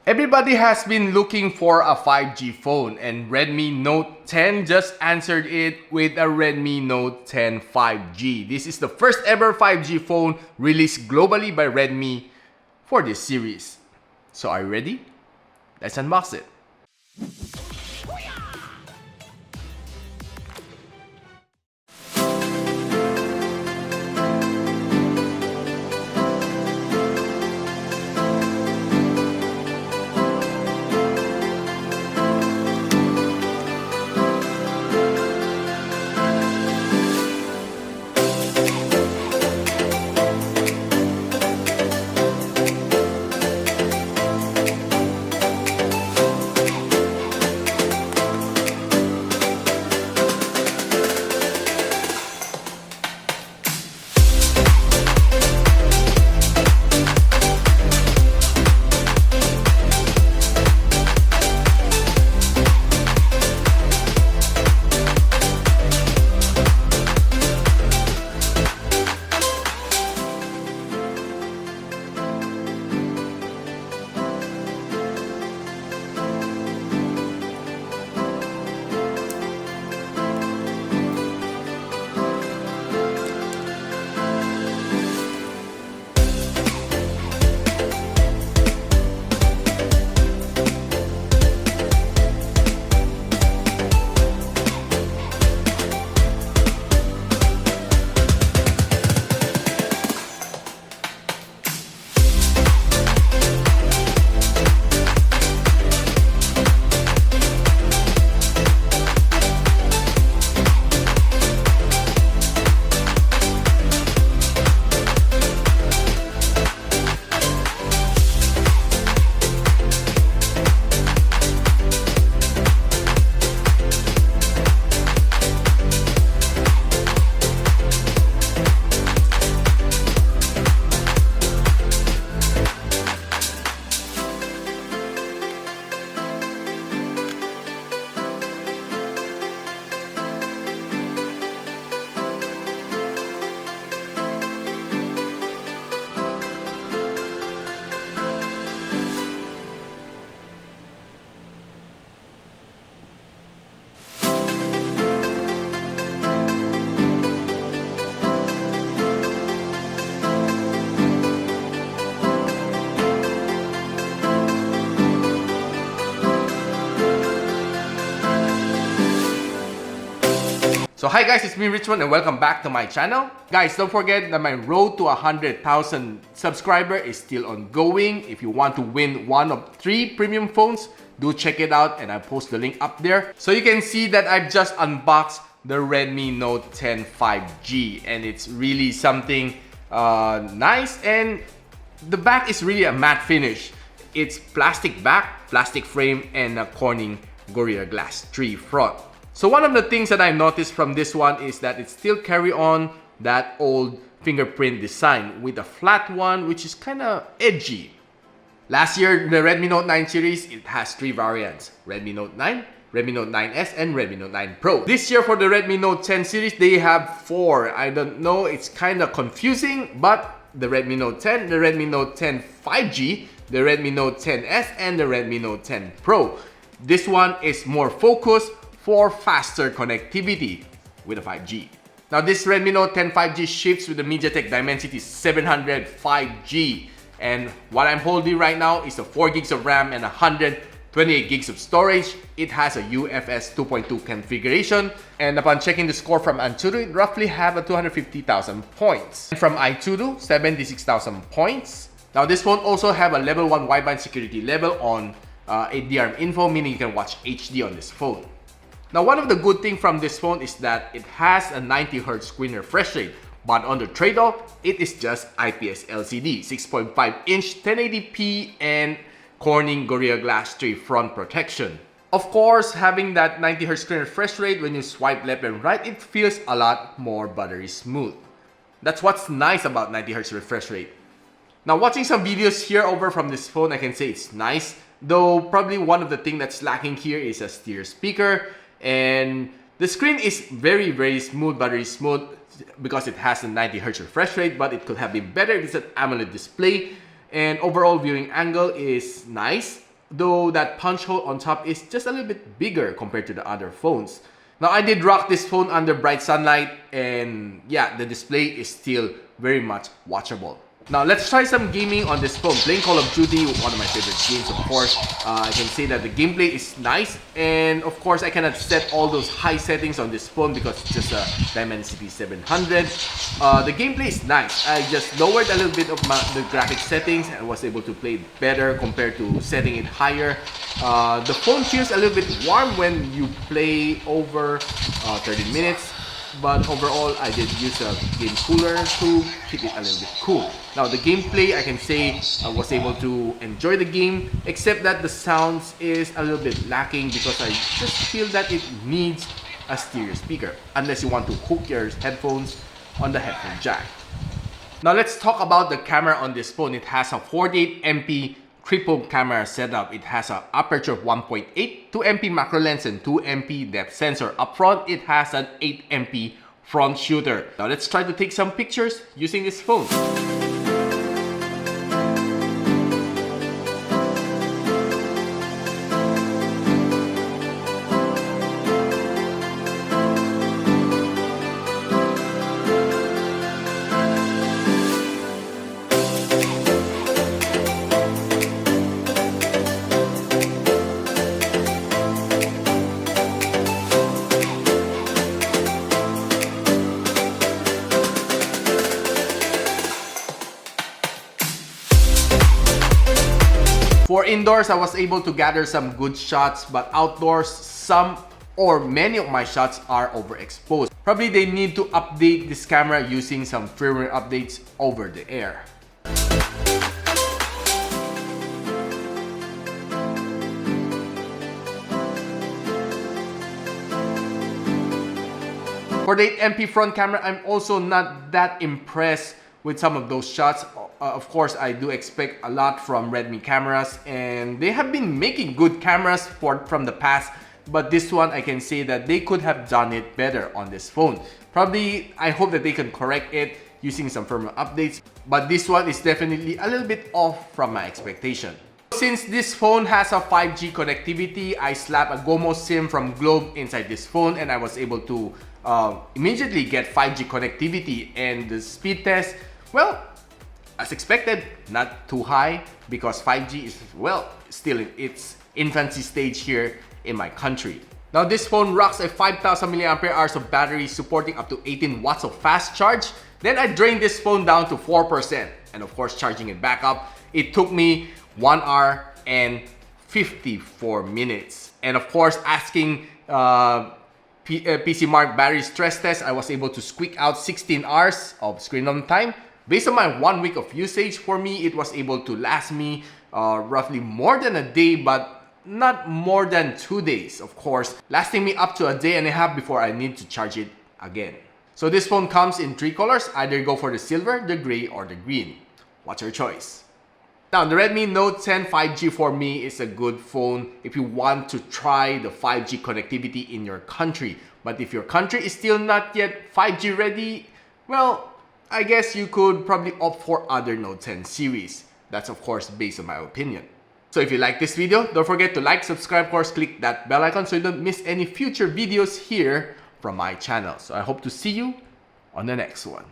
Everybody has been looking for a 5G phone, and Redmi Note 10 just answered it with a Redmi Note 10 5G. This is the first ever 5G phone released globally by Redmi for this series. So are you ready? Let's unbox it. So hi guys, it's me Richmond and welcome back to my channel. Guys, don't forget that my road to 100,000 subscriber is still ongoing. If you want to win one of 3 premium phones, do check it out and I'll post the link up there. So you can see that I've just unboxed the Redmi Note 10 5G and it's really something nice, and the back is really a matte finish. It's plastic back, plastic frame, and a Corning Gorilla Glass 3 front. So one of the things that I noticed from this one is that it still carry on that old fingerprint design with a flat one, which is kind of edgy. Last year, the Redmi Note 9 series, it has 3 variants: Redmi Note 9, Redmi Note 9S, and Redmi Note 9 Pro. This year for the Redmi Note 10 series, they have 4. I don't know, it's kind of confusing, but the Redmi Note 10, the Redmi Note 10 5G, the Redmi Note 10S, and the Redmi Note 10 Pro. This one is more focused for faster connectivity with a 5G. Now this Redmi Note 10 5G ships with the MediaTek Dimensity 700 5G, and what I'm holding right now is a 4 gigs of RAM and 128 gigs of storage. It has a UFS 2.2 configuration, and upon checking the score from Antutu, it roughly have a 250,000 points. And from iTudo, 76,000 points. Now this phone also have a level 1 wideband security level on DRM info, meaning you can watch HD on this phone. Now one of the good things from this phone is that it has a 90Hz screen refresh rate, but on the trade-off, it is just IPS LCD, 6.5-inch 1080p, and Corning Gorilla Glass 3 front protection. Of course, having that 90Hz screen refresh rate, when you swipe left and right, it feels a lot more buttery smooth. That's what's nice about 90Hz refresh rate. Now watching some videos here over from this phone, I can say it's nice, though probably one of the things that's lacking here is a stereo speaker, and the screen is very smooth, buttery smooth, because it has a 90Hz refresh rate, but it could have been better if it's an AMOLED display. And overall viewing angle is nice. though that punch hole on top is just a little bit bigger compared to the other phones. Now, I did rock this phone under bright sunlight, and yeah, the display is still very much watchable. Now, let's try some gaming on this phone. Playing Call of Duty, one of my favorite games, of course. I can say that the gameplay is nice, and of course, I cannot set all those high settings on this phone because it's just a Dimensity 700. The gameplay is nice. I just lowered a little bit of the graphic settings and was able to play it better compared to setting it higher. The phone feels a little bit warm when you play over 30 minutes. But overall, I did use a game cooler to keep it a little bit cool. Now, the gameplay, I can say I was able to enjoy the game, except that the sounds is a little bit lacking because I just feel that it needs a stereo speaker, unless you want to hook your headphones on the headphone jack. Now, let's talk about the camera on this phone. It has a 48MP triple camera setup. It has an aperture of 1.8, 2MP macro lens, and 2MP depth sensor. Up front, it has an 8MP front shooter. Now let's try to take some pictures using this phone. For indoors, I was able to gather some good shots, but outdoors, some or many of my shots are overexposed. Probably they need to update this camera using some firmware updates over the air. For the 8MP front camera, I'm also not that impressed with some of those shots. Of course, I do expect a lot from Redmi cameras, and they have been making good cameras from the past, but this one I can say that they could have done it better on this phone. Probably, I hope that they can correct it using some firmware updates, but this one is definitely a little bit off from my expectation. Since this phone has a 5G connectivity, I slapped a GOMO SIM from Globe inside this phone, and I was able to immediately get 5G connectivity, and the speed test, well, as expected, not too high because 5G is, well, still in its infancy stage here in my country. Now, this phone rocks a 5,000 mAh of battery supporting up to 18 watts of fast charge. Then I drained this phone down to 4%, and of course, charging it back up, it took me 1 hour and 54 minutes. And of course, asking PC Mark battery stress test, I was able to squeak out 16 hours of screen on time. Based on my 1 week of usage, for me, it was able to last me roughly more than a day, but not more than 2 days, of course, lasting me up to a day and a half before I need to charge it again. So this phone comes in 3 colors, either go for the silver, the gray, or the green. What's your choice? Now, the Redmi Note 10 5G for me is a good phone if you want to try the 5G connectivity in your country. But if your country is still not yet 5G ready, well, I guess you could probably opt for other Note 10 series. That's of course based on my opinion. So if you like this video, don't forget to like, subscribe, of course, click that bell icon so you don't miss any future videos here from my channel. So I hope to see you on the next one.